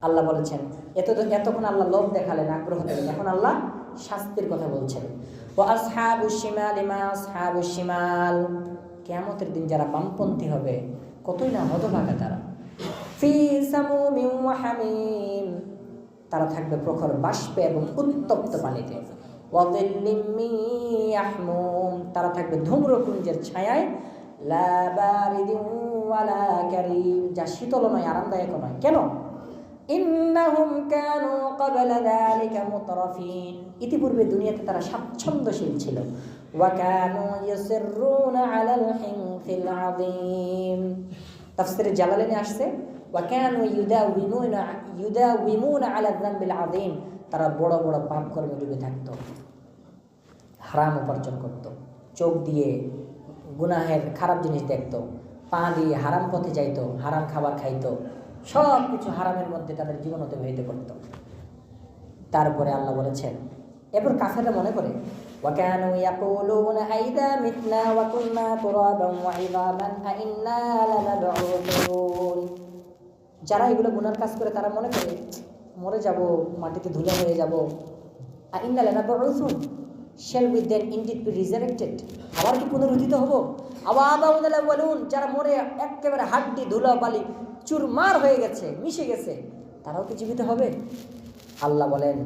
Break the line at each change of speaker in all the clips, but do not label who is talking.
আল্লাহ বলেছেন, এতক্ষণ আল্লাহ লোভ দেখালেন, আগ্রহ দিলেন, এখন আল্লাহ শাস্তির কথা বলছেন। ওয়া আসহাবুশ শিমাল মা আসহাবুশ শিমাল, কিয়ামতের দিন যারা বামপন্থী হবে কতই না হতভাগা তারা। ফি সামুমিন ওয়া হামিম, তারা থাকবে প্রখর বাষ্পে এবং উত্তপ্ত পানিতে। ওয়া যিল্লিম মিন ইয়াহমুম, তারা থাকবে ধূম্রপুঞ্জের ছায়ায়। লা বারিদিন ওয়ালা কারীম, যা শীতল নয়, আরামদায়ক নয়। কেন? ইন্নাহুম কানু ক্বাবলা যালিকা মুতরাফিন, ইতিপূর্বে দুনিয়াতে তারা স্বাচ্ছন্দ্যশীল ছিল। ওয়া কানু ইউসিররুনা আলাল হিনসিল আযীম, তাফসীরে জালালাইনে আসছে ওয়া কানু ইউদাউমুনা আলা যামবিল আযীম, তারা বড় বড় পাপ কর্মে ডুবে থাকতো, হারাম উপার্জন করত, চোখ দিয়ে গুনাহের খারাপ জিনিস দেখতো, পা দিয়ে হারাম পথে যাইতো, হারাম খাবার খাইতো, সব কিছু হারামের মধ্যে তাদের জীবন অতিবাহিত করত। তারপরে আল্লাহ বলেছেন, এরপর কাফেররা মনে করে ওয়াকানু ইয়াকুলুনা আইদা মিতনা ওয়া কুননা তুরাবান ওয়া ইযামান আইন্না লামাবউসুন, যারা এগুলো গুনার কাজ করে তারা মনে করে মরে যাব, মাটিতে ধুলা হয়ে যাব। আইন্না লামাবউসুন, shall we then indeed be resurrected, আবার কি পুনরুত্থিত হব? আবাউনা বলুন, যারা মরে একেবারে হাড্ডি ধুলা বালি চুরমার হয়ে গেছে, মিশে গেছে, তারাও কি জীবিত হবে? আল্লাহ বলেন,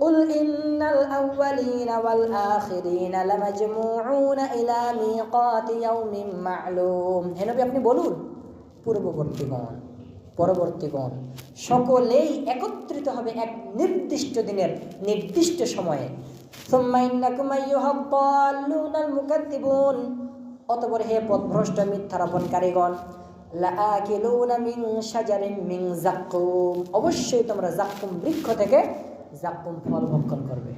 কুল ইন্নাল আউয়ালিনা ওয়াল আখিরিনা লামাজমুউনা ইলা মিকাতি ইয়াউমিন মা'লুম, হে নবী আপনি বলুন, পূর্ববর্তীগণ পরবর্তীগণ সকলেই একত্রিত হবে এক নির্দিষ্ট দিনের নির্দিষ্ট সময়ে। সুম্মা ইন্নাকুম আইয়ুহাদ দাল্লুনাল মুকাদ্দিবুন, অতঃপর হে পথভ্রষ্ট মিথ্যারোপণকারীগণ, লাআকিলুনা মিন শাজারিন মিন যাক্কুম, অবশ্যই তোমরা যাক্কুম বৃক্ষ থেকে যাক্কুম ফল ভক্ষণ করবে।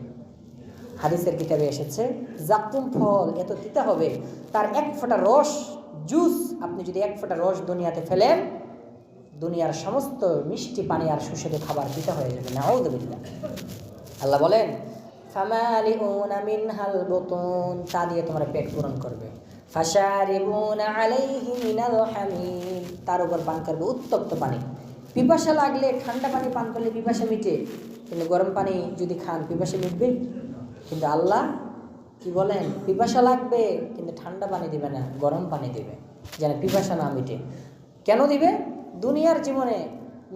হাদিসের কিতাবে এসেছে যাক্কুম ফল এত তিতা হবে, তার এক ফোঁটা রস, জুস, আপনি যদি এক ফোঁটা রস দুনিয়াতে ফেলেন, দুনিয়ার সমস্ত মিষ্টি পানি আর সুস্বাদু খাবার তিতা হয়ে যাবে। নাউযুবিল্লাহ। আল্লাহ বলেন, ফামালিউনা মিনহাল বুতুন, তা দিয়ে তোমরা পেট পূরণ করবে। ফাশারিবুনা আলাইহি মিনাল হামিম, তার উপর পান করবে উত্তপ্ত পানি। পিপাসা লাগলে ঠান্ডা পানি পান করলে পিপাসা মিটে, কিন্তু গরম পানি যদি খান পিপাসা মিটবে? কিন্তু আল্লাহ কি বলেন, পিপাসা লাগবে কিন্তু ঠান্ডা পানি দিবে না, গরম পানি দিবে, যেন পিপাসা না মিটে। কেন দিবে? দুনিয়ার জীবনে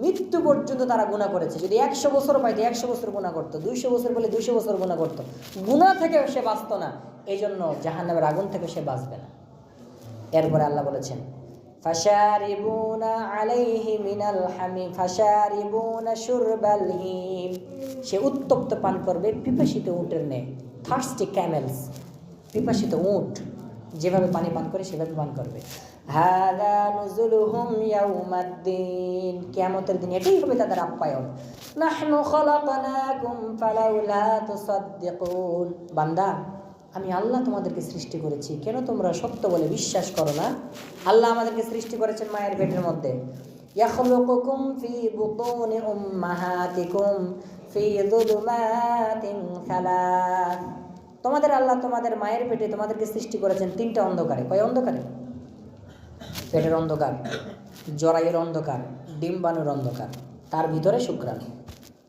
মৃত্যু পর্যন্ত তারা গুনাহ করেছে, যদি 100 বছর পাইতো 100 বছর গুনাহ করতো, 200 বছর বলে 200 বছর গুনাহ করতো, গুনাহ থেকে সে বাঁচত না, এই জন্য জাহান্নামের আগুন থেকে সে বাঁচবে না। এরপরে আল্লাহ বলেছেন, ফাশারিবুনা আলাইহি মিনাল হামিম ফাশারিবুনা শুরবাল হিম, সে উত্তপ্ত পান করবে পিপাসিত উটের ন্যায়। থার্স্টি ক্যামেলস, পিপাসিত উট যেভাবে পানি পান করে সেভাবে পান করবে। হাযা নুজুলুহুম ইয়াউমাদ্দিন, কিয়ামতের দিন এটাই হবে তাদের আপ্যায়ন। নাহনু খালাকনাকুম ফালাউলা তুসাদ্দিকুন, বান্দা আমি আল্লাহ তোমাদেরকে সৃষ্টি করেছি, কেন তোমরা সত্য বলে বিশ্বাস করো না? আল্লাহ আমাদেরকে সৃষ্টি করেছেন মায়ের পেটের মধ্যে। ইয়াখলুকুকুম ফি বুতুনি উম্মাহাতিকুম ফি যুলুমাতিন সালাস, তোমাদের আল্লাহ তোমাদের মায়ের পেটে তোমাদেরকে সৃষ্টি করেছেন 3টা অন্ধকারে। কয় অন্ধকারে? পেটের অন্ধকার, জরায়ুর অন্ধকার, ডিম্বাণুর অন্ধকার, তার ভিতরে শুক্রাণু।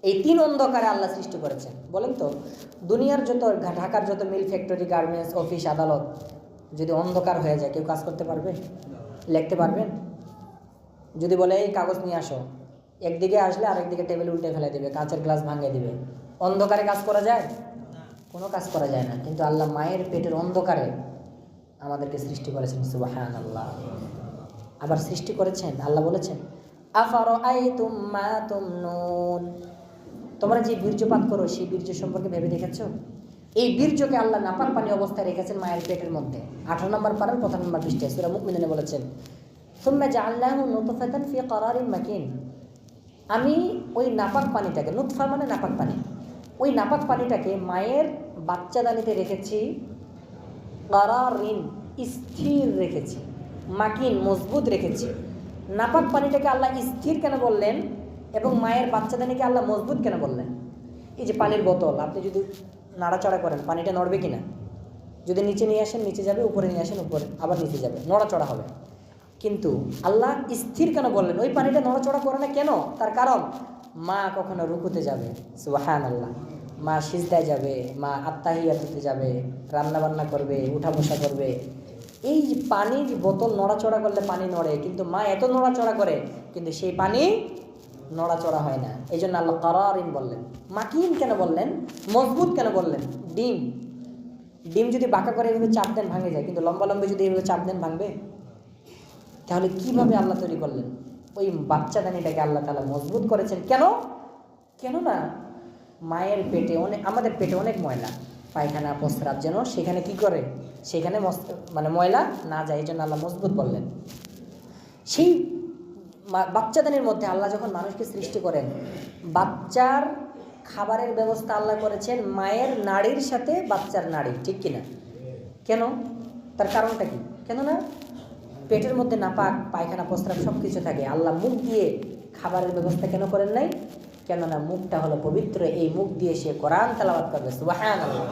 এই 3 অন্ধকারে আল্লাহ সৃষ্টি করেছেন। বলেন তো, দুনিয়ার যত, ঢাকার যত মিল, ফ্যাক্টরি, গার্মেন্টস, অফিস, আদালত যদি অন্ধকার হয়ে যায়, কেউ কাজ করতে পারবে? লিখতে পারবেন? যদি বলে এই কাগজ নিয়ে আসো, একদিকে আসলে আরেকদিকে টেবিল উল্টে ফেলে দেবে, কাঁচের গ্লাস ভাঙিয়ে দিবে। অন্ধকারে কাজ করা যায়? কোনো কাজ করা যায় না। কিন্তু আল্লাহ মায়ের পেটের অন্ধকারে আমাদেরকে সৃষ্টি করেছেন। সুবহানাল্লাহ। আবার সৃষ্টি করেছেন, আল্লাহ বলেছেন, আফারাআইতুম মা তুমনুন, তোমরা যে বীর্যপাত করো সেই বীর্য সম্পর্কে ভেবে দেখেছো? এই বীর্যকে আল্লাহ নাপাক পানি অবস্থায় রেখেছেন মায়ের পেটের মধ্যে। 18 নম্বর পারার 1 নম্বর পৃষ্ঠায় সূরা মুমিনুনে বলেছেন, সুম্মা জাআলনাহু নুতফাতান ফি ক্বারারিন মাকিন, আমি ওই নাপাক পানিটাকে, নুতফা মানে নাপাক পানি, ওই নাপাক পানিটাকে মায়ের বাচ্চাদানিতে রেখেছি, ক্বারারিন স্থির রেখেছি, মাকিন মজবুত রেখেছি। নাপাক পানিটাকে আল্লাহ স্থির কেন বললেন এবং মায়ের বাচ্চাদানিকে আল্লাহ মজবুত কেন বললেন? এই যে পানির বোতল, আপনি যদি নাড়াচড়া করেন পানিটা নড়বে কিনা? যদি নিচে নিয়ে আসেন নিচে যাবে, উপরে নিয়ে আসেন উপরে আবার নিচে যাবে, নড়াচড়া হবে। কিন্তু আল্লাহ স্থির কেন বললেন? ওই পানিটা নড়াচড়া করে না কেন? তার কারণ মা কখনো রুকুতে যাবে, সুবহানাল্লাহ, মা সিজদায় যাবে, মা আত্তাহিয়াতুতে যাবে, রান্না বান্না করবে, উঠা বসা করবে। এই যে পানির বোতল নড়াচড়া করলে পানি নড়ে, কিন্তু মা এত নড়াচড়া করে কিন্তু সেই পানি নড়াচড়া হয় না। এই জন্য আল্লাহ কারারিন বললেন। মাকিন কেন বললেন? মজবুত কেন বললেন? ডিম ডিম যদি বাঁকা করে এভাবে চাপ দেন ভাঙে যায়, কিন্তু লম্বা লম্বা যদি এভাবে চাপ দেন ভাঙবে? তাহলে কিভাবে আল্লাহ তৈরি করলেন? ওই বাচ্চাদানিটাকে আল্লাহ তাআলা মজবুত করেছেন। কেন? কেননা মায়ের পেটে আমাদের পেটে অনেক ময়লা, পায়খানা প্রস্রাব যেন সেখানে কি করে, সেখানে মানে ময়লা না যায়, এই জন্য আল্লাহ মজবুত বললেন। সেই বাচ্চাদানির মধ্যে আল্লাহ যখন মানুষকে সৃষ্টি করেন, বাচ্চার খাবারের ব্যবস্থা আল্লাহ করেছেন মায়ের নাড়ির সাথে বাচ্চার নাড়ি, ঠিক কিনা? কেন? তার কারণটা কি? কেননা পেটের মধ্যে নাপাক, পায়খানা প্রস্রাব সব কিছু থাকে। আল্লাহ মুখ দিয়ে খাবারের ব্যবস্থা কেন করেন নাই? কেননা মুখটা হলো পবিত্র, এই মুখ দিয়ে সে কোরআন তেলাওয়াত করবে, সুবহানাল্লাহ।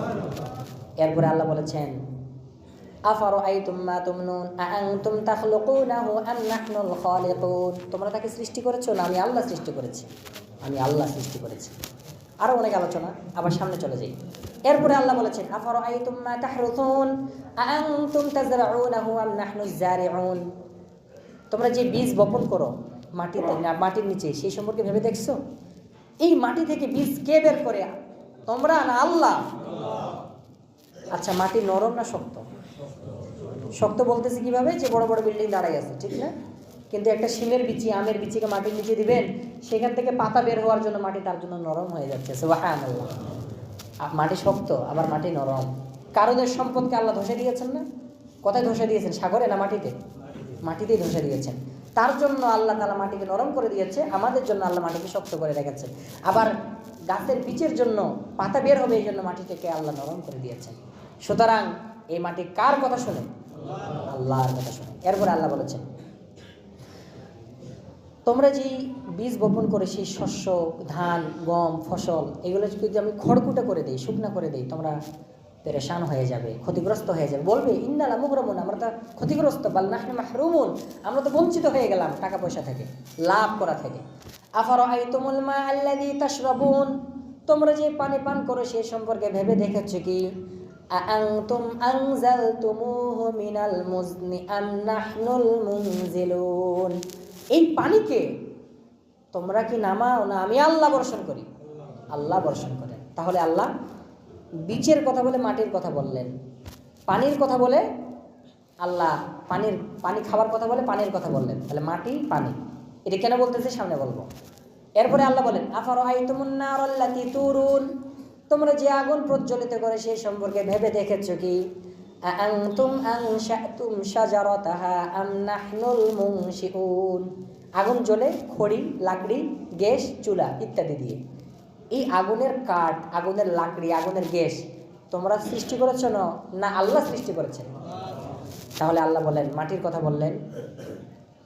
এরপরে আল্লাহ বলেছেন, আফারাআইতুম মা তুমনুন আআনতুম তাখলুকুনাহু আম নাহনুল খালিকুন, তোমরা তাকে সৃষ্টি করেছো না আমি আল্লাহ সৃষ্টি করেছি? আমি আল্লাহ সৃষ্টি করেছি। আরও অনেক আলোচনা, আবার সামনে চলে যাই। এরপরে আল্লাহ বলেছেন, আফারাআইতুম মা তাহরুসুন আআনতুম তাজরাউনাহু আম নাহনুজ জারিউন, তোমরা যে বীজ বপন করো মাটিতে, মাটির নিচে, সেই সম্পর্কে ভেবে দেখছো? এই মাটি থেকে বীজ কে বের করে? তোমরা না আল্লাহ? আচ্ছা, মাটি নরম না শক্ত? শক্ত বলতেছে কিভাবে? যে বড় বড় বিল্ডিং দাঁড়াই আছে, ঠিক না? কিন্তু একটা শিমের বিচি, আমের বিচিকে মাটির নিচে দিবেন, সেখান থেকে পাতা বের হওয়ার জন্য মাটি তার জন্য নরম হয়ে যাচ্ছে, সুবহানাল্লাহ। মাটি শক্ত, আবার মাটি নরম। কারণের সম্পদকে আল্লাহ ধসে দিয়েছেন না? কোথায় ধসে দিয়েছেন? সাগরে না মাটিতে? মাটিতেই ধসে দিয়েছেন। তার জন্য আল্লাহ তাআলা মাটিকে নরম করে দিয়েছে, আমাদের জন্য আল্লাহ মাটিকে শক্ত করে রেখেছেন। আবার গাছের বীজের জন্য পাতা বের হবে, এই জন্য মাটিটাকে আল্লাহ নরম করে দিয়েছেন। সুতরাং এই মাটি কার কথা শোনে? আল্লাহর কথা শোনে। এরপরে আল্লাহ বলেছেন, তোমরা যে বীজ বপন করে সেই শস্য, ধান, গম, ফসল, এগুলো যদি আমি খড়কুটা করে দিই, শুকনা করে দিই, তোমরা পেরেশান হয়ে যাবে, ক্ষতিগ্রস্ত হয়ে যাবে। বলবে ইন্না লামুগরামুন, আমরা তো ক্ষতিগ্রস্ত, বাল নাহনু মাহরুমুন, আমরা তো বঞ্চিত হয়ে গেলাম টাকা পয়সা থেকে, লাভ করা থেকে। আফারাআইতুমুল মা আল্লাযী তাশরাবুন, তোমরা যে পানি পান করো সে সম্পর্কে ভেবে দেখেছো কি? আআনতুম আনজালতুমুহু মিনাল মুজনি আম নাহনুল মুনজিলুন, এই পানিকে তোমরা কি নামাও না আমি আল্লাহ বর্ষণ করি? আল্লাহ বর্ষণ করেন। তাহলে আল্লাহ বীজের কথা বলে মাটির কথা বললেন, পানির কথা বলে আল্লাহ পানি খাবার কথা বলে পানির কথা বললেন। তাহলে মাটি, পানি, এটা কেন বলতেছে সামনে বলবো। এরপরে আল্লাহ বলেন, আফারাআইতুমুন নারাল্লাতী তুরুন, তোমরা যে আগুন প্রজ্বলিত করে সেই সম্পর্কে ভেবে দেখেছো কি? আআনতুম আনশাতুম শাজারাতাহা আম নাহনুল মুনশিউন, আগুন জ্বলে খড়ি, লাকড়ি, গ্যাস, চুলা ইত্যাদি দিয়ে। এই আগুনের কাঠ, আগুনের লাকড়ি, আগুনের গ্যাস তোমরা সৃষ্টি করেছো না আল্লাহ সৃষ্টি করেছেন? তাহলে আল্লাহ বলেন, মাটির কথা বললেন,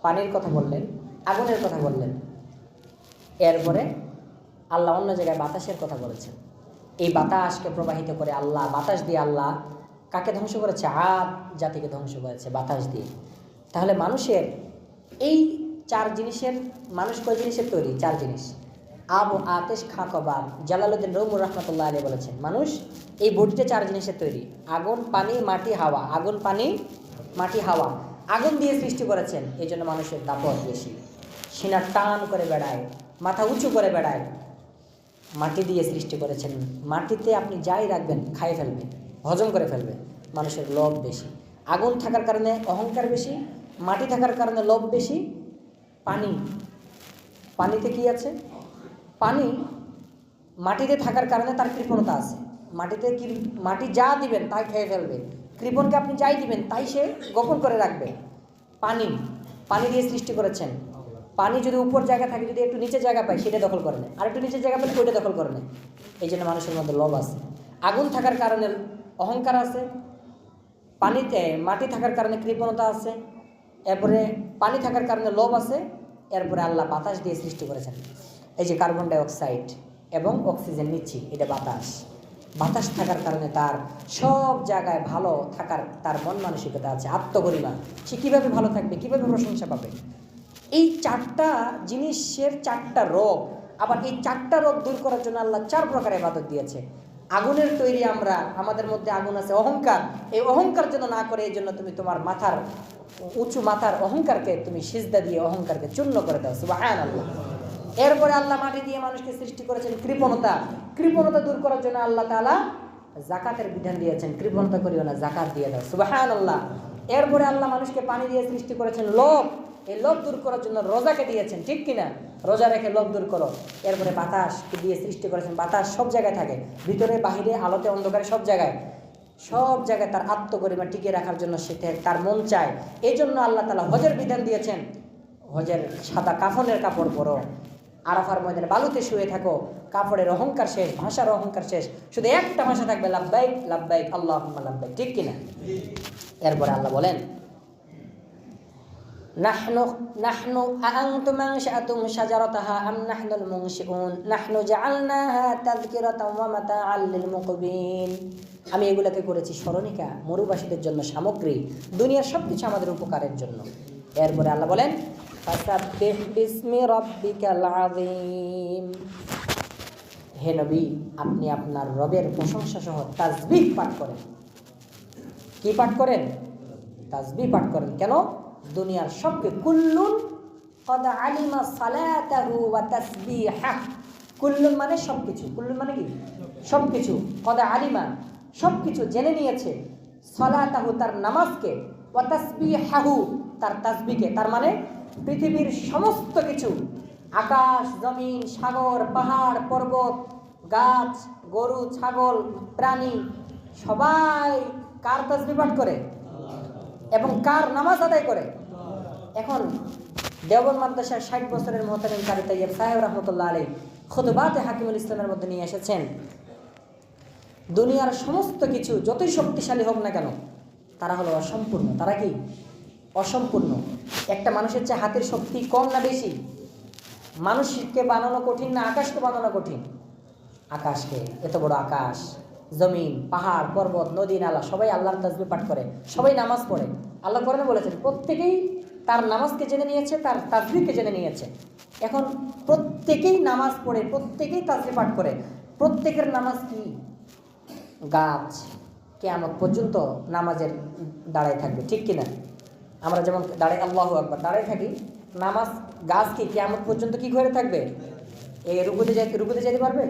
পানির কথা বললেন, আগুনের কথা বললেন। এরপরে আল্লাহ অন্য জায়গায় বাতাসের কথা বলেছেন। এই বাতাসকে প্রবাহিত করে আল্লাহ, বাতাস দিয়ে আল্লাহ কাকে ধ্বংস করেছে? আদ জাতিকে ধ্বংস করেছে বাতাস দিয়ে। তাহলে মানুষের এই চার জিনিসের, মানুষ কয় জিনিসের তৈরি? চার জিনিস। আব, আতেশ, খাক, বাব। জালালউদ্দিন রুমি রাহমাতুল্লাহ আলাইহি বলেছেন, মানুষ এই বডিতে চার জিনিসের তৈরি: আগুন, পানি, মাটি, হাওয়া। আগুন, পানি, মাটি, হাওয়া। আগুন দিয়ে সৃষ্টি করেছেন, এই জন্য মানুষের দাপট বেশি, সিনা টান করে বেড়ায়, মাথা উঁচু করে বেড়ায়। মাটি দিয়ে সৃষ্টি করেছেন, মাটিতে আপনি যাই রাখবেন খাইয়ে ফেলবে, হজম করে ফেলবে। মানুষের লোভ বেশি, আগুন থাকার কারণে অহংকার বেশি, মাটি থাকার কারণে লোভ বেশি। পানি, পানিতে কি আছে? পানি মাটিতে থাকার কারণে তার কৃপণতা আছে। মাটিতে মাটি যা দিবেন তাই খেয়ে ফেলবে, কৃপণকে আপনি যাই দিবেন তাই সে গোপন করে রাখবে। পানি, পানি দিয়ে সৃষ্টি করেছেন। পানি যদি উপর জায়গা থাকে, যদি একটু নিচে জায়গা পায় সেটা দখল করে নেয়, আর একটু নিচে জায়গা পেলে ওইটা দখল করে নেয়। এই জন্য মানুষের মধ্যে লোভ আছে। আগুন থাকার কারণে অহংকার আছে, পানিতে মাটি থাকার কারণে কৃপণতা আছে, এরপরে পানি থাকার কারণে লোভ আছে। এরপরে আল্লাহ বাতাস দিয়ে সৃষ্টি করেছেন। এই যে কার্বন ডাইঅক্সাইড এবং অক্সিজেন নিচ্ছি, এটা বাতাস। বাতাস থাকার কারণে তার সব জায়গায় ভালো থাকার তার মন মানসিকতা আছে, আত্মগরিমা। সে কীভাবে ভালো থাকবে, কীভাবে প্রশংসা পাবে। এই চারটা জিনিসের চারটা রোগ আবার এই 4টা রোগ দূর করার জন্য আল্লাহ 4 প্রকার ইবাদত দিয়েছে। আগুনের তৈরি আমরা, আমাদের মধ্যে আগুন আছে অহংকার, এই অহংকার যেন না করে এই জন্য তুমি তোমার মাথার উঁচু মাথার অহংকারকে তুমি সিজদা দিয়ে অহংকারকে চূর্ণ করে দাও, সুবহানাল্লাহ। এরপরে আল্লাহ মাটি দিয়ে মানুষকে সৃষ্টি করেছেন কৃপণতা, কৃপণতা দূর করার জন্য আল্লাহ তাআলা যাকাতের বিধান দিয়েছেন, কৃপণতা করিও না, যাকাত দিয়ে দাও, সুবহানাল্লাহ। এরপরে আল্লাহ মানুষকে পানি দিয়ে সৃষ্টি করেছেন লোভ, এই লোভ দূর করার জন্য রোজাকে দিয়েছেন, ঠিক কিনা? রোজা রেখে লোভ দূর করো। এরপরে বাতাস দিয়ে সৃষ্টি করেছেন, বাতাস সব জায়গায় থাকে, ভিতরে বাহিরে, আলোতে অন্ধকারে, সব জায়গায় তার আত্মগরিমা টিকিয়ে রাখার জন্য সেটা তার মন চায়। এই জন্য আল্লাহ তাআলা হজের বিধান দিয়েছেন, হজের সাদা কাফনের কাপড় পরো, আরাফার ময়দানে বালুতে শুয়ে থাকো, কাপড়ের অহংকার শেষ, ভাষার অহংকার শেষ, শুধু একটা ভাষা থাকবে, লাব্বাইক লাব্বাইক আল্লাহুম্মা লাব্বাইক, ঠিক কিনা? এরপরে আল্লাহ বলেন, নাহনু আনতুম আনশাতুম শাজারাতাহা আম নাহনুল মুনশিউন নাহনু জাআলনাহা তাযকিরাতাও ওয়া মাতাআল লিল মুকবিন। আমি এগুলোকে করেছি স্মরণিকা, মরুবাসীদের জন্য সামগ্রী, দুনিয়ার সবকিছু আমাদের উপকারের জন্য। এরপরে আল্লাহ বলেন, ফাসাব্বিহ বিসমি রাব্বিকাল আযীম। হে নবী, আপনি আপনার রবের প্রশংসা সহ তাসবিহ পাঠ করেন। কি পাঠ করেন? তাসবিহ পাঠ করেন। কেন? দুনিয়ার সবকে কুল্লুন কদ আলিমা সালাতাহু ওয়া তাসবিহাহ। কুল্লুন মানে সবকিছু, কুল্লুন মানে কি? সবকিছু। কদ আলিমা সবকিছু জেনে নিয়েছে, সালাতাহু তার নামাজকে, ওয়া তাসবিহাহু তার তাসবিহকে। তার মানে পৃথিবীর সমস্ত কিছু, আকাশ, জমিন, সাগর, পাহাড়, পর্বত, গাছ, গরু, ছাগল, প্রাণী, সবাই কার তাসবিহ পাঠ করে এবং কার নামাজ আদায় করে? এখন দেওবন্দ মাদ্রাসার 60 বছরের মুহতামিম কারি তাইয়্যিব সাহেব রাহমাতুল্লাহ আলাইহি খুতবাতে হাকিমুল ইসলামের মধ্যে নিয়ে এসেছেন, দুনিয়ার সমস্ত কিছু যতই শক্তিশালী হোক না কেন, তারা হলো অসম্পূর্ণ। তারা কি? অসম্পূর্ণ। একটা মানুষের চেয়ে হাতের শক্তি কম না বেশি? মানুষকে বানানো কঠিন না আকাশকে বানানো কঠিন? আকাশকে, এত বড় আকাশ, জমিন, পাহাড়, পর্বত, নদী, নালা, সবাই আল্লাহর তাসবিহ পাঠ করে, সবাই নামাজ পড়ে। আল্লাহ কোরআনে বলেছেন প্রত্যেকেই তার নামাজকে জেনে নিয়েছে, তার তাসবিহকে জেনে নিয়েছে। এখন প্রত্যেকেই নামাজ পড়ে, প্রত্যেকেই তাসবিহ পাঠ করে। প্রত্যেকের নামাজ কি? গাছ কিয়ামত পর্যন্ত নামাজের দাঁড়ায় থাকবে, ঠিক কিনা? আমরা যেমন দাঁড়াই আল্লাহু আকবার দাঁড়ায় থাকি, নামাজ গাছ কি কিয়ামত পর্যন্ত কি করে থাকবে? এই রুকুতে যেতে পারবে?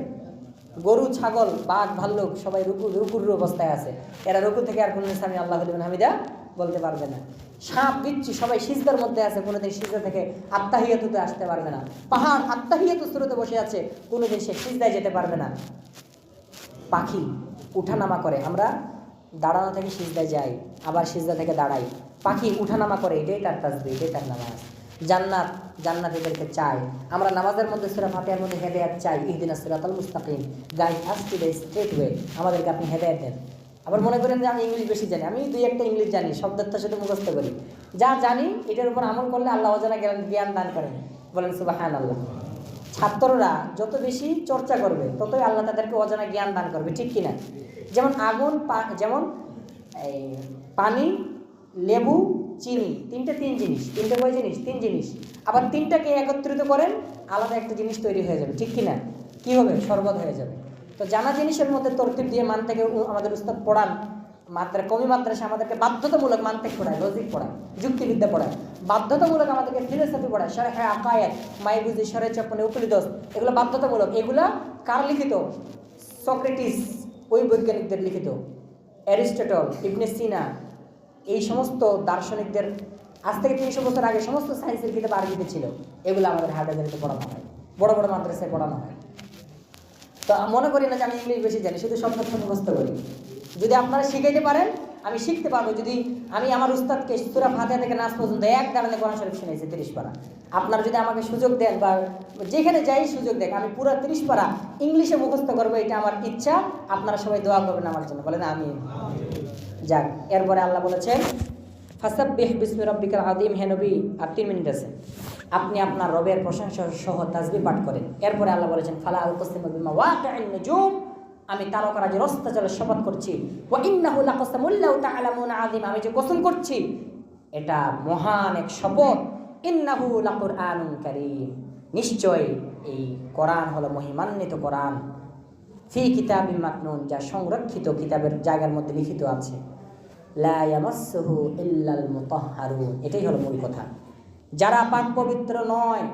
গরু, ছাগল, বাঘ, ভাল্লুক সবাই রুকুর অবস্থায় আছে, এরা রুকু থেকে আর কোনদিন সামি আল্লাহু লিমান হামিদা বলতে পারবে না। সাপ, বিচ্ছু সবাই সিজদার মধ্যে আছে, কোনোদিন সিজদা থেকে আত্তাহিয়াতুতে আসতে পারবে না। পাহাড় আত্তাহিয়াতু সূরাতে বসে আছে, কোনোদিন সে সিজদায় যেতে পারবে না। পাখি উঠানামা করে, আমরা দাঁড়ানো থেকে সিজদায় যাই, আবার সিজদা থেকে দাঁড়াই। পাখি উঠানামা করে, এটাই তার তাসবিহ, এটাই তার নামাজ। জান্নাতীদেরকে চাই। আমরা নামাজের মধ্যে সূরা ফাতিহার মধ্যে হেদায়েত চাই, ইহদিনাস সিরাতাল মুস্তাকিম, guide us to the straight way, আমাদেরকে আপনি হেদায়েত দেন। আবার মনে করেন যে আমি ইংলিশ বেশি জানি, আমি 2-1টা ইংলিশ জানি, শব্দটার সাথে মুখস্থ করি, যা জানি এটার উপর আমল করলে আল্লাহ অজানা জ্ঞান দান করেন, বলেন সুবহানাল্লাহ। ছাত্ররা যত বেশি চর্চা করবে ততই আল্লাহ তাদেরকে অজানা জ্ঞান দান করবে, ঠিক কিনা? যেমন আগুন, যেমন এই পানি, লেবু, চিনি, তিন জিনিস। কয় জিনিস? 3 জিনিস। আবার 3টাকে একত্রিত করেন, আলাদা একটা জিনিস তৈরি হয়ে যাবে, ঠিক কিনা? কি হবে? শরবত হয়ে যাবে। তো জানা জিনিসের মধ্যে তরতিব দিয়ে মান থেকে আমাদের উস্তাদ পড়ান, কমি মাদ্রাসা আমাদেরকে বাধ্যতামূলক মানতিক পড়ায়, লজিক পড়ায়, যুক্তিবিদ্যা পড়ায়, বাধ্যতামূলক আমাদেরকে ফিলোসফি পড়ায়, শরহে আকায়েদ, মাইবুজি, শরহে চপ্পনে, উপনিদস, এগুলো বাধ্যতামূলক। এগুলা কার লিখিত? সক্রেটিস, ওই বৈজ্ঞানিকদের লিখিত, অ্যারিস্টটল, ইবনে সিনা, এই সমস্ত দার্শনিকদের আজ থেকে 300 বছর আগে সমস্ত সায়েন্সের কিতাব আরবিতে ছিল। এগুলো আমাদের হায়দ্রাবাদে পড়ানো হয়, বড় বড় মাদ্রাসায় পড়ানো হয়। তো মনে করি না যে আমি ইংলিশ বেশি জানি, শুধু শব্দ মুখস্থ করি। যদি আপনারা শিখাইতে পারেন আমি শিখতে পারবো। যদি আমি আমার উস্তাদকে সূরা ফাতিহা থেকে নাস পর্যন্ত এক দাঁড়ানে কোরআন শরীফ শুনেছি 30 পারা, আপনারা যদি আমাকে সুযোগ দেন বা যেখানে যাই সুযোগ দেন, আমি পুরো 30 পারা ইংলিশে মুখস্থ করবো, এটা আমার ইচ্ছা। আপনারা সবাই দোয়া করবেন আমার জন্য, বলেন আমিন। যাক, এরপরে আল্লাহ বলেছেন ফাসাব্বিহ বিসমি রাব্বিকাল আযীম। হে নবী, আর 3 মিনিট আছে, আপনি আপনার রবের প্রশংসা সহ তাসবিহ পাঠ করেন। এরপরে আল্লাহ বলেছেন ফালা উকসিমু বিমা ওয়াকিউন নুজুম, আমি তারকারাজির অস্তাচলে শপথ করছি। ওয়া ইন্নাহু লাকাসামুল লাউ তা'লামুনা আযীম, আমি যে কসম করছি এটা মহান এক শপথ। ইন্নাহু লাকুরআনুন কারীম, নিশ্চয় এই কোরআন হলো মহিমান্বিত কোরআন, ফি কিতাবিম মাকনুন, যা সংরক্ষিত কিতাবের জায়গার মধ্যে লিখিত আছে, লা ইয়ামাসসুহু ইল্লাল মুতাহহারুন। এটাই হলো মূল কথা। যারা পাক পবিত্র নয়,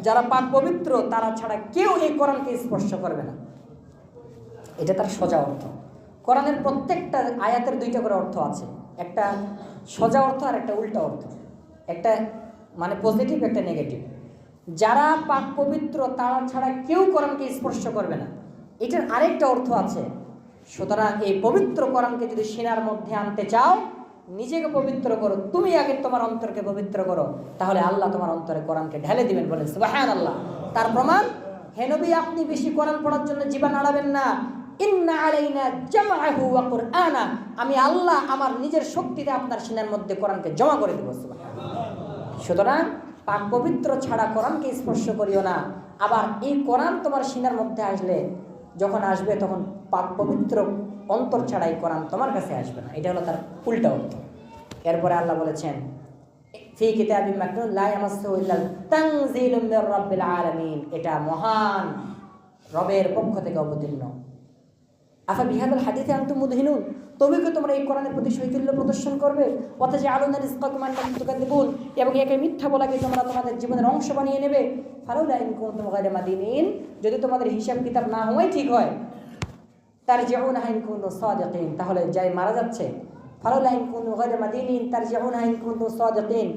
যারা পাক পবিত্র তারা ছাড়া কেউ এই কোরআনকে স্পর্শ করবে না। এটা তার সোজা অর্থ। কোরআনের প্রত্যেকটা আয়াতের দুইটা করে অর্থ আছে, একটা সোজা অর্থ আর একটা উল্টা অর্থ, একটা মানে পজিটিভ, একটা নেগেটিভ। যারা পাক পবিত্র তারা ছাড়া কেউ কোরআনকে স্পর্শ করবে না, এটার আরেকটা অর্থ আছে। সুতরাং এই পবিত্র কোরআনকে যদি সিনার মধ্যে আনতে চাও, নিজেকে পবিত্র করো, তুমি আগে তোমার অন্তরকে পবিত্র করো, তাহলে আল্লাহ তোমার অন্তরে কোরআনকে ঢেলে দিবেন। বলেন সুবহানাল্লাহ। তার প্রমাণ, হে নবী, আপনি বেশি কোরআন পড়ার জন্য জীবন আড়াবেন না। ইন্না আলাইনা জামআহু ওয়া কুরআনা, আমি আল্লাহ আমার নিজের শক্তিতে আপনার সিনার মধ্যে কোরআনকে জমা করে দেব। সুবহানাল্লাহ। সুতরাং পাক পবিত্র ছাড়া কোরআনকে স্পর্শ করিও না। আবার এই কোরআন তোমার সিনার মধ্যে আসলে, যখন আসবে তখন পাক পবিত্র অন্তর ছাড়া এই কোরআন তোমার কাছে আসবে না। এটা হলো তার উল্টা অর্থ। এরপরে আল্লাহ বলেছেন, ফি কিতাবিম মাকনুন লা ইয়ামাসসুহু ইল্লা তানজিলুম মির রাব্বিল আলামিন, এটা মহান রবের পক্ষ থেকে অবতীর্ণ। আফা বিহাদাল হাদিসে আনতুম মুদহিনুন, তবে কি তোমরা এই কোরআনের প্রতি শৈথিল্য প্রদর্শন করবে? ওয়াতাজআলুনা রিজকাকুম আনকুম তুকাযিবুন, এবং একে মিথ্যা বলাকে তোমরা তোমাদের জীবনের অংশ বানিয়ে নেবে। ফালাউলা ইন কুনতুম গায়রা মাদিনিন, যদি তোমাদের হিসাব কিতাব না হয় ঠিক হয়, তারজিউনাহা ইন কুনতুম সাদিকিন, তাহলে যাই মারা যাচ্ছে, ফালাউলা ইন কুনতুম গায়রা মাদিনিন তারজিউনাহা ইন কুনতুম সাদিকিন,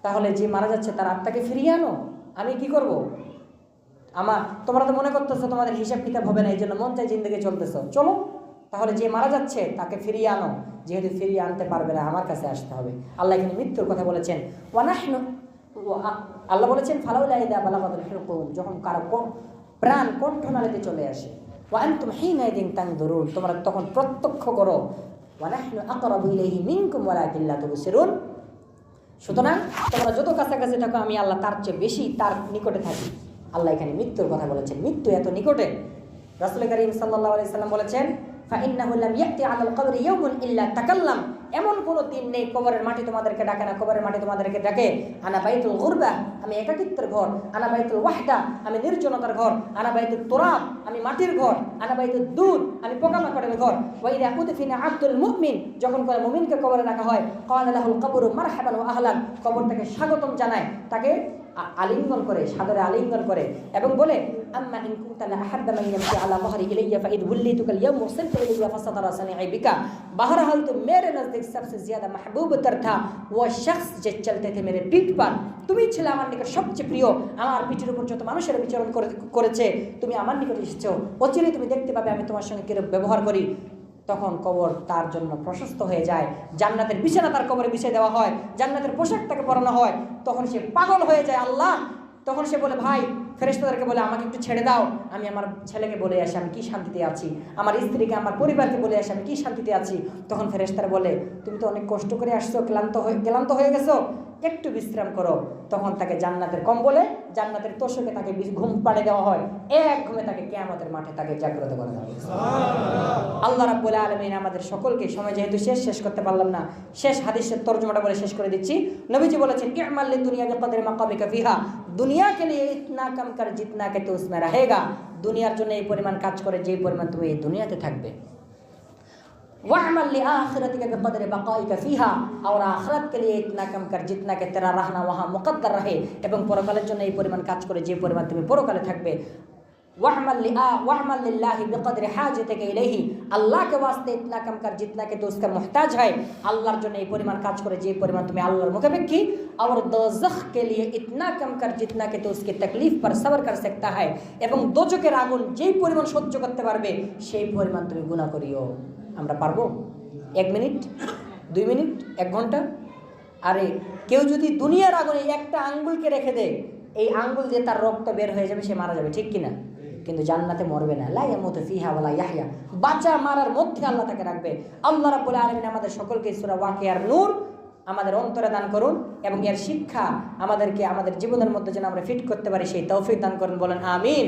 তাহলে যে মারা যাচ্ছে তার আত্মাকে ফিরিয়ে আনো। আমি কি করব? তোমরা তো মনে করতেছো তোমাদের হিসাব কিতাব হবে না, এই জন্য মন চাই জিন্দগি চলতেছো, চলো তাহলে যে মারা যাচ্ছে তাকে ফিরিয়ে আনো। যেহেতু ফিরিয়ে আনতে পারবে না, আমার কাছে আসতে হবে। আল্লাহ এখানে মৃত্যুর কথা বলেছেন। আল্লাহ বলেছেন ফালাউলা ইযা বালাগাতুল হুলকুম, যখন কারো প্রাণ কণ্ঠনালীতে চলে আসে, ওয়া আনতুম হিনাইযিন তানজুরুন, তোমরা তখন প্রত্যক্ষ করো। ওয়া নাহনু আকরাবু ইলাইহি মিনকুম ওয়ালাকিন লা তুবসিরুন, সুতরাং তোমরা যত কাছাকাছি থাকো আমি আল্লাহ তার চেয়ে বেশি তার নিকটে থাকি। আল্লাহ এখানে মৃত্যুর কথা বলেছেন, মৃত্যু এত নিকটে। রাসূল কারীম সাল্লাল্লাহু আলাইহি সাল্লাম বলেছেন, ফাইন্নাহু লাম ইয়াতি আলাল কবরি ইয়াউমুন ইল্লা তাকাল্লাম, এমন কোনো দিন নেই কবরের মাটি তোমাদেরকে ডাকে না, কবরের মাটি তোমাদেরকে ডাকে। আনা বাইতুল গুরবা, আমি একাকিত্বের ঘর। আনা বাইতুল ওয়াহদা, আমি নির্জনতার ঘর। আনা বাইতুত তুরাব, আমি মাটির ঘর। আনা বাইতুদ দুর, আমি পোকামাকড়ের ঘর। ওয়া ইযা উদফিনা আবদুল মুমিন, যখন করে মুমিনকে কবরে রাখা হয়, ক্বালা লাহুল কবরু মারহাবান ওয়া আহলান, কবর তাকে স্বাগতম জানায়, তাকে আলিঙ্গন করে, সাদরে আলিঙ্গন করে এবং বলে, আম্মা ইন কুনতা লা আহাব্বা মান ইয়ামশি আলা যাহরি ইলাইয়া ফাইদ বুল্লিতুকা আল-ইয়াওম ওয়াসিলতু ইলাইয়া ফাসাতারা সানি'i বিকা, बहरहाल तो मेरे नज़दीक सबसे ज़्यादा महबूब तर था वो शख्स যে চলতে थे मेरे पीठ पर, তুমি ছিলে আমার নিকট সবচেয়ে প্রিয়। আমার পিঠের উপর যত মানুষের বিচরণ করেছে তুমি আমার নিকট এসেছো, অচিরেই তুমি দেখতে পাবে আমি তোমার সঙ্গে কিরূপ ব্যবহার করি। তখন কবর তার জন্য প্রশস্ত হয়ে যায়, জান্নাতের বিছানা তার কবরে বিছিয়ে দেওয়া হয়, জান্নাতের পোশাক তাকে পরানো হয়। তখন সে পাগল হয়ে যায় আল্লাহ। তখন সে বলে, ভাই ফেরেশতাদেরকে বলে আমাকে একটু ছেড়ে দাও, আমি আমার ছেলেকে বলে আসি আমি কি শান্তিতে আছি, আমার স্ত্রীকে আমার পরিবারকে বলে আসি আমি কি শান্তিতে আছি। তখন ফেরেশতারা বলে, তুমি তো অনেক কষ্ট করে আসছো, ক্লান্ত হয়ে গেছো, একটু বিশ্রাম করো। তখন তাকে জান্নাতের কম্বলে, জান্নাতের তোষকে তাকে ঘুম পাড়ে দেওয়া হয়, এক ঘুমে তাকে কিয়ামতের মাঠে তাকে জাগ্রত করা হয়। আল্লাহ রাব্বুল আলামিন আমাদের সকলকে, সময় যেহেতু শেষ করতে পারলাম না, শেষ হাদিসের তরজমাটা বলে শেষ করে দিচ্ছি। নবীজি বলেছেন, ই'মাল লিদুনিয়া বিকদরি মাকাবিকা ফিহা, দুনিয়া কে লিয়ে ইতনা কম কর জিতনা কে তো উসমে রহেগা, দুনিয়ার জন্য এই পরিমাণ কাজ করে যে পরিমাণ তুমি এই দুনিয়াতে থাকবে। वामल लिआखिरतिका बिक़दरि बक़ाइका फ़ीहा, और आखिरत के लिए इतना कम कर जितना के तेरा रहना वहाँ मुक़द्दर रहे, এবং পরকালের জন্য এই পরিমাণ কাজ করে যে পরিমাণ তুমি পরকালে থাকবে। वामल लिल्लाहि बिक़दरि हाजतिका इलैहि, আল্লাহ के वास्ते इतना कम कर जितना के तो उसका मोहताज है, আল্লাহর জন্য এই পরিমাণ কাজ করে যে পরিমাণ তুমি আল্লাহর মুখাপেক্ষী। और दोज़ख के लिए इतना कम कर जितना के तो उसकी तकलीफ पर सब्र कर सकता है, এবং দোজখের আগুন যেই পরিমাণ সহ্য করতে পারবে সেই পরিমাণ তুমি গুনাহ করিও। আমরা পারবো? 1 মিনিট, 2 মিনিট, 1 ঘন্টা? আরে কেউ যদি দুনিয়ার আগুনে একটা আঙ্গুলকে রেখে দেয়, এই আঙ্গুল দিয়ে তার রক্ত বের হয়ে যাবে, সে মারা যাবে, ঠিক কিনা? কিন্তু জান্নাতে মরবে না, লা ইয়ামুতু ফিহা ওয়ালা ইয়াহইয়া, বাঁচা মারার মধ্যে আল্লাহ তাকে রাখবে। আল্লাহ রাব্বুল আলামিন আমাদের সকলকে সূরা ওয়াকিয়ার নূর আমাদের অন্তরে দান করুন, এবং এর শিক্ষা আমাদেরকে আমাদের জীবনের মধ্যে যেন আমরা ফিট করতে পারি সেই তৌফিক দান করুন। বলেন আমিন।